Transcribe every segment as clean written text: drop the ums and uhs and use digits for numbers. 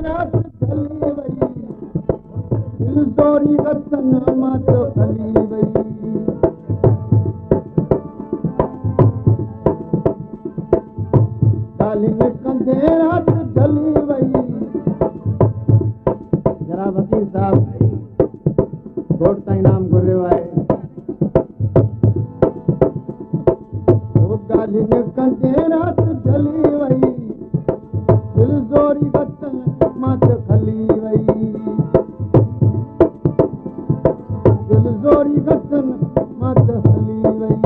रात चली वई दिल जोरी वतन मां तो हली वई ॻाल्हि कंदे रात चली वई जरा वकील साहब कोर्ट ताईं इनाम घुरियो आहे ॻाल्हि कंदे रात चली वई दिल जोरी वतन मां तो हली वई दिल जोरी वतन मां तो हली वई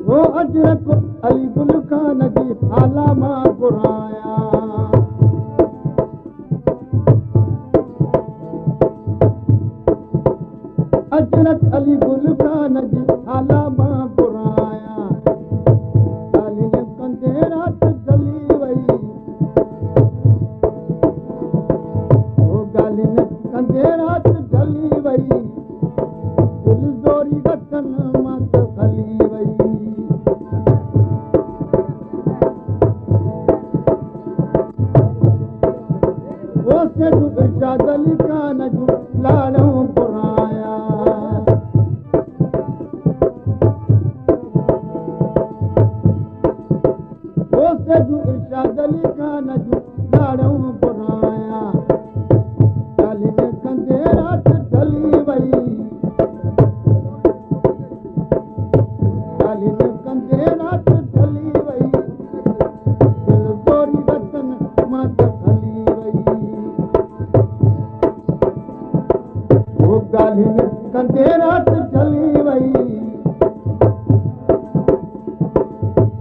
वो अजरक अली गुल खान जी हाला मां घुराया अजरक अली गुल खान जी हाला मां घुराया ॻाल्हि कंदे रात चली वई वो ॻाल्हि कंदे रात चली वई दिल जोरी वतन मां तो हली वई वो से इरशाद अली खान जूं लाड़ियूं घुराया वो से इरशाद अली खान जूं लाड़ियूं घुराया ॻाल्हि कंदे रात चली वई ॻाल्हि कंदे रात चली वई दिल जोरी वतन मां तो हली वई वो ॻाल्हि कंदे रात चली वई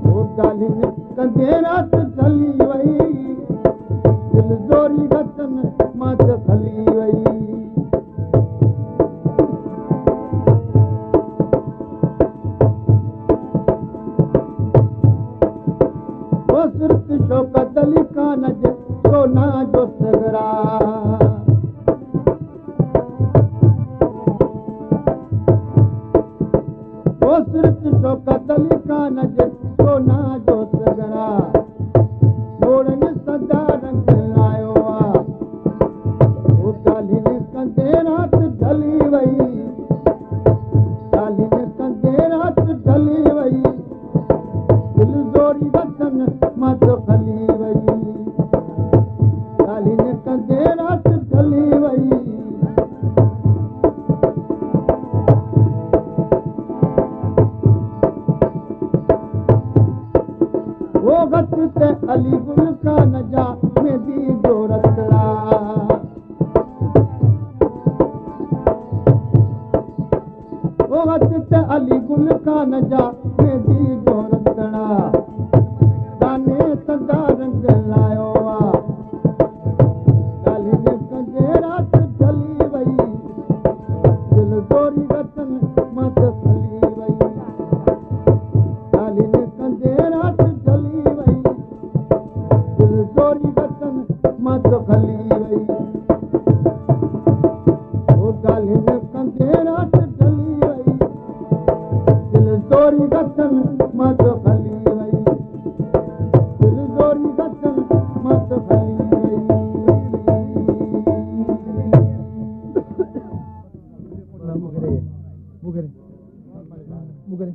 वो ॻाल्हि कंदे रात चली वई दिल जोरी वतन मां तो हली वई वो सिर्फ शौकत अली खान जे सोना जो सगरा वो सिर्फ शौकत अली खान जे सोना जो सगरा मोड़नि सदा रंग आयो आहे वो ॻाल्हि कंदे रात चली वई ॻाल्हि कंदे रात चली वई दिल जोरी वतन मां तो हली वई ॻाल्हि कंदे रात चली वई वो गत ते अली गुल खान जा मेहंदी जो रतड़ा वो गत ते अली गुल खान जा मेहंदी जो रतड़ा दाने सदा रंग लायो आहे ॻाल्हि कंदे रात चली वई दिल जोरी वतन मां तो हली वई ॻाल्हि कंदे रात चली वई दिल जोरी वतन मां तो हली वई वो ॻाल्हि कंदे रात चली वई दिल जोरी वतन मां तो हली वई दिल जोरी वतन मां तो हली वई मुगरे